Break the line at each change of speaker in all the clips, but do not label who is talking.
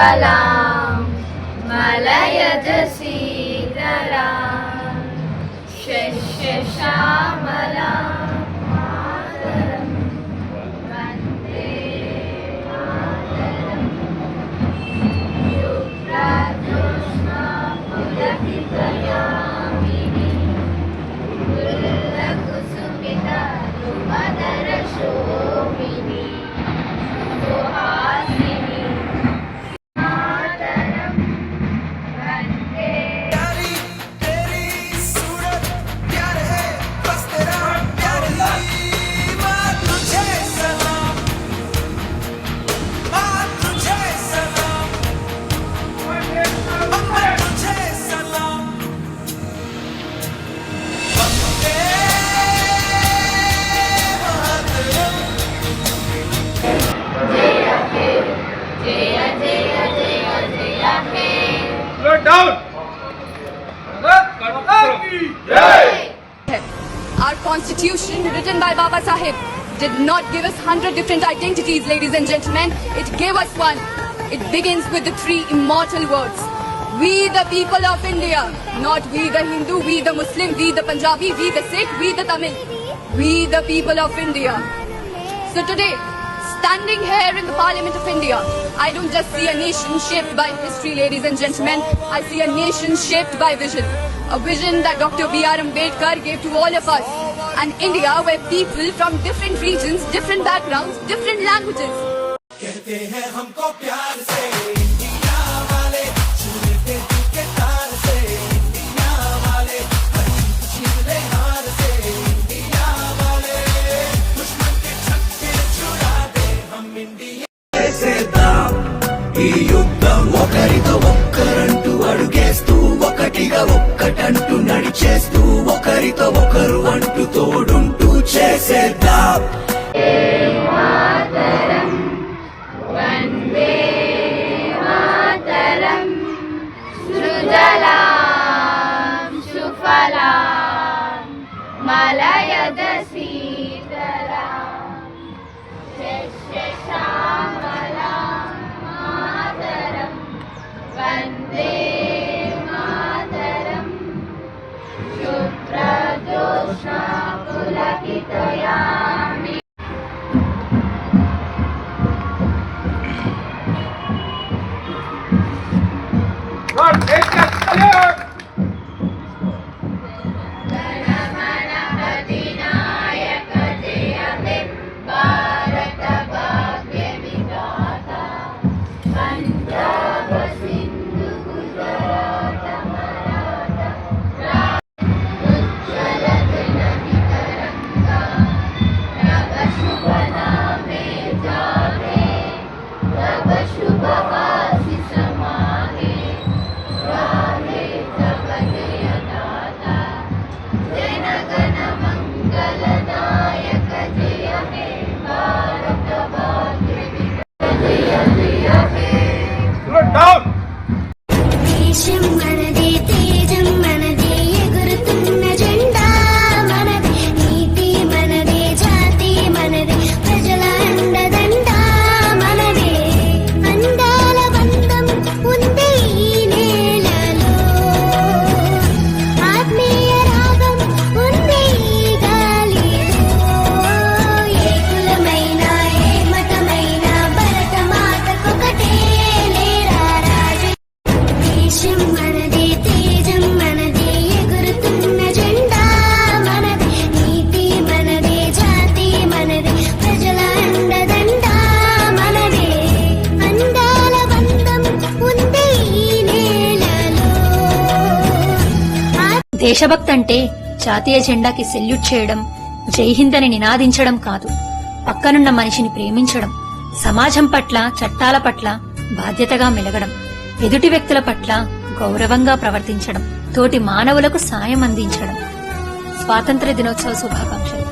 सुफलां मलयज शीतलां शस्यश्यामलां मातरं वन्दे मातरं शुभ्रज्योत्स्ना पुलकितयामिनीं पुल्लकुसुमितद्रुमदलशोभिनीं सुहासिनीं मातरं वन्दे
प्यारी तेरी सूरत प्यार है बस तेरा प्यार ही माँ तुझे सलाम माँ तुझे सलाम अम्मा तुझे सलाम वंदे मातरम
जय जय जय जय जय हे
Slow down. Bharat Mata ki jai.
Our constitution, written by Baba Sahib, did not give us 100 different identities, ladies and gentlemen. It gave us one. It begins with the three immortal words. We the people of India, not we the Hindu, we the Muslim, we the Punjabi, we the Sikh, we the Tamil. We the people of India. So today, standing here in the Parliament of India, I don't just see a nation shaped by history, ladies and gentlemen. I see a nation shaped by vision. A vision that Dr. B.R. Ambedkar gave to all of us. An India where people from different regions, different backgrounds, different languages,
कहते हैं हमको प्यार से India वाले छूते दिल के तार से इंडिया वाले हर जीत छीन ले हार से इंडिया वाले दुश्मन के छक्के छुड़ा दे हम इंडिया చేసేద్దాం ఈ యుద్ధం ఒకరితో ఒక్కరంటూ అడుగేస్తూ ఒకటిగా ఒక్కటంటూ నడిచేస్తూ ఒకరితో ఒకరు అంటూ తోడుంటూ చేసేద్దాం
मातरं वन्दे मातरं सुजलां सुफलां मलयज शीतलां शस्यश्यामलां मातरं वन्दे मातरं शुभ्रज्योत्स्ना पुलकितयामिनीं
Lord, take the salute.
गणमनपतिनायक जय हे भारत भाग्य विधाता पंजाब सिंधु गुजरात मराठा उज्ज्वल नदी तरंगा तब शुभ नामे जागे तब शुभ आशीष मांगे गाहे जग जय दाता जन गण मंगलदायक जय हे भारत भाग्य विधाता जय जय हे
Slow down.
దేశం మనదే తేజం మనదే ఎగురుతున్న జెండా మనదే నీతి మనదే జాతి మనదే ప్రజల అండదండ మనదే అందాల బంధం ఉంది ఈ నేలలో ఆత్మీయ రాగం ఉంది ఈ గాలిలో ఏ కులమైన ఏ మతమైన భరత మాతకొకటే లేరా రాజు దేశం మనదే తేజం మనదే ఎగురుతున్న జెండా మనదే నీతి మనదే జాతి మనదే ప్రజల అండదండ మనదే అందాల బంధం ఉంది ఈ నేలలో
దేశభక్తి అంటే జాతీయ జెండాకి సెల్యూట్ చేయడం, జై హింద్ అని నినాదించడం కాదు. పక్కనున్న మనిషిని ప్రేమించడం, సమాజం పట్ల, చట్టాల పట్ల బాధ్యతగా మెలగడం, ఎదుటి వ్యక్తుల పట్ల గౌరవంగా ప్రవర్తించడం, తోటి మానవులకు సాయం అందించడం. స్వాతంత్ర దినోత్సవ శుభాకాంక్షలు.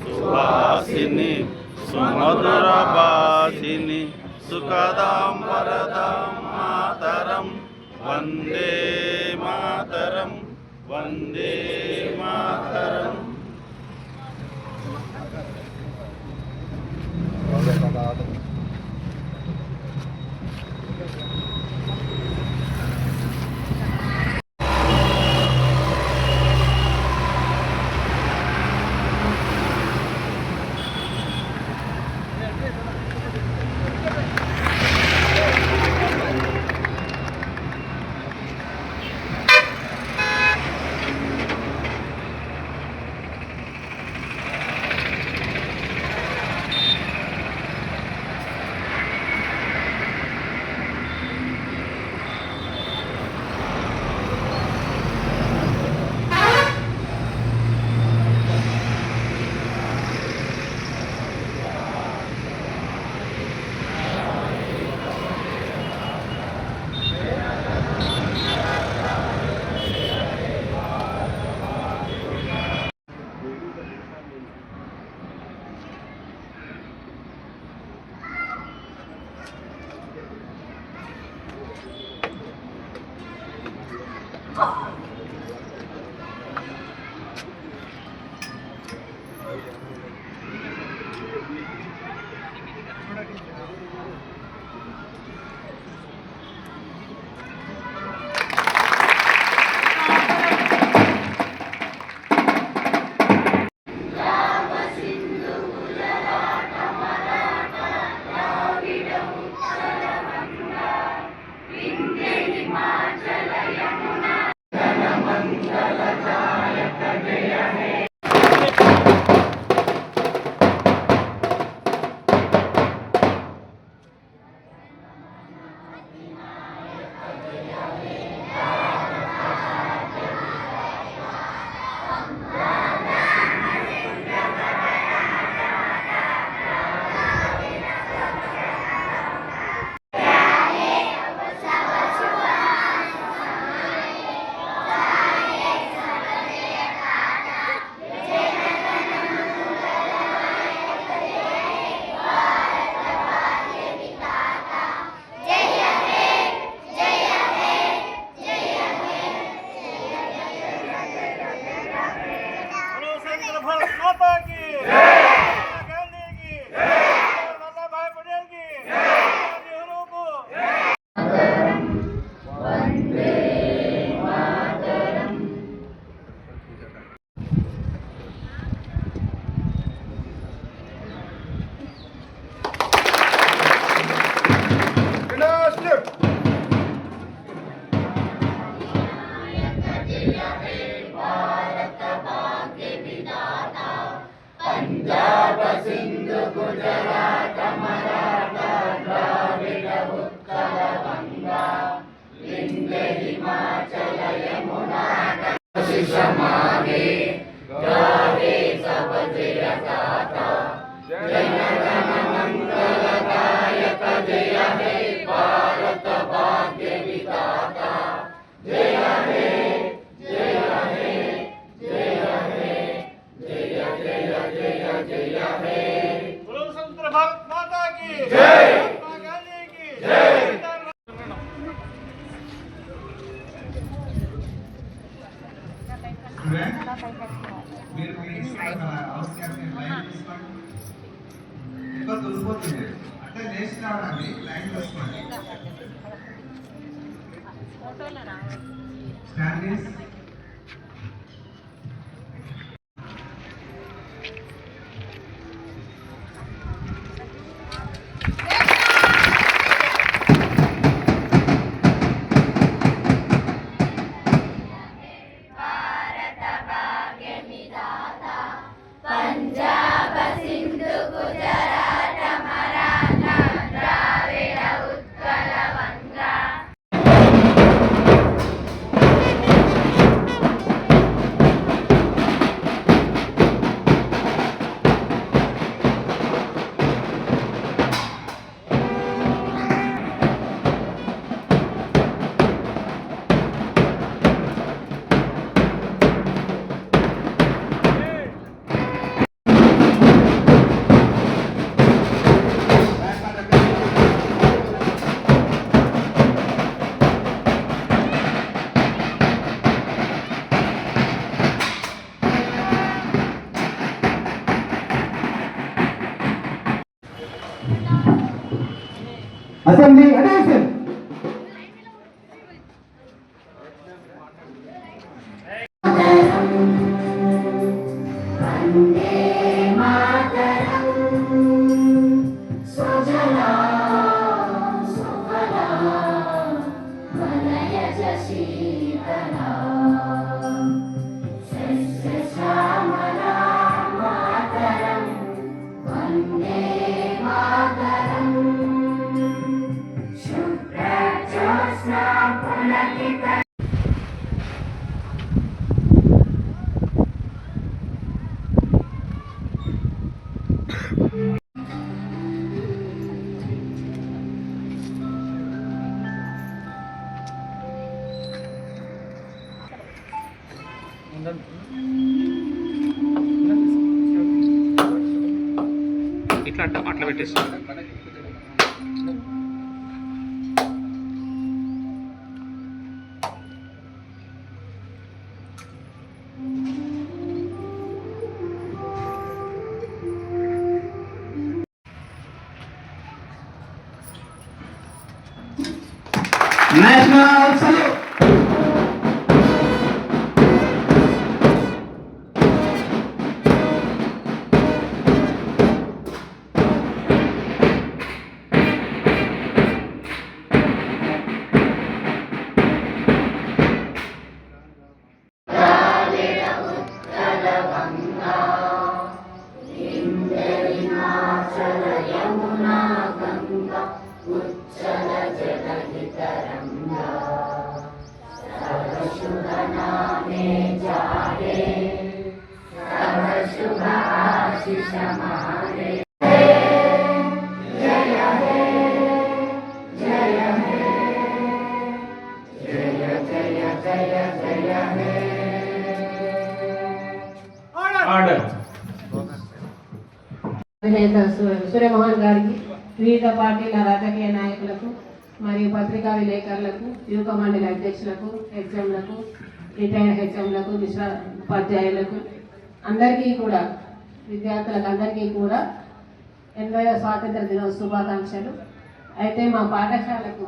సుహాసిని సుమధుర భాషిని సుఖదాం వరదాం మాతరం వందే మాతరం వందే మాతరం.
మీరు ఇంకా దులిపోతుంది అంటే లేచి రావడానికి లైన్ వేసుకోండి. స్టాండీస్
పంజాబ సింధు గుజరాట మరాఠా ద్రావిడ ఉత్కల शीतला सस्यश्यामला मातरं वन्दे मातरम् शुभ्रज्योत्स्ना पुलकित
ఇట్లా అట్లా పెట్టేసి
నేషనల్ సల్యూట్.
हिमाचल यमुना गंगा उच्चल जलधितरंगा तव शुभ नामे जागे तव शुभ आशीष मारे जय हे जय हे जय जय जय जय हे
ఆర్డర్
అధినేత సూర్యమోహన్ గారికి వివిధ పార్టీల రాజకీయ నాయకులకు మరియు పత్రికా విలేకరులకు యువక మండలి అధ్యక్షులకు హెచ్ఎంలకు రిటైర్డ్ హెచ్ఎంలకు ఉపాధ్యాయులకు అందరికీ కూడా విద్యార్థులకు అందరికీ కూడా 80వ స్వాతంత్ర దినోత్సవ శుభాకాంక్షలు. అయితే మా పాఠశాలకు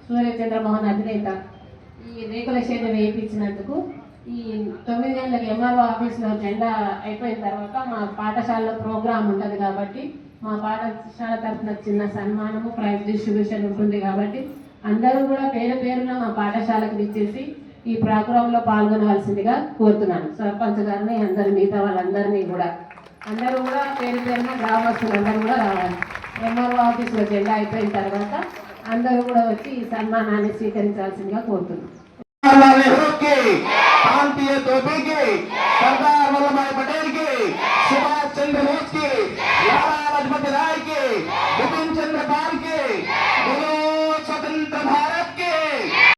సూర్యచంద్రమోహన్ అధినేత ఈ రేకుల షెడ్ వేయించినందుకు ఈ 9 గంటలకు ఎంఆర్ఓ ఆఫీస్లో జెండా అయిపోయిన తర్వాత మా పాఠశాలలో ప్రోగ్రాం ఉంటుంది కాబట్టి మా పాఠశాల తరఫున చిన్న సన్మానము ప్రైజ్ డిస్ట్రిబ్యూషన్ ఉంటుంది కాబట్టి అందరూ కూడా పేరు పేరున మా పాఠశాలకు ఇచ్చేసి ఈ ప్రోగ్రాంలో పాల్గొనవలసిందిగా కోరుతున్నాను. సర్పంచ్ గారిని అందరు మిగతా వాళ్ళందరినీ కూడా అందరూ కూడా పేరు పేరున గ్రామస్తులు అందరూ కూడా రావాలి. ఎంఆర్ఓ ఆఫీస్లో జెండా అయిపోయిన తర్వాత అందరూ కూడా వచ్చి ఈ సన్మానాన్ని స్వీకరించాల్సిందిగా కోరుతున్నాను.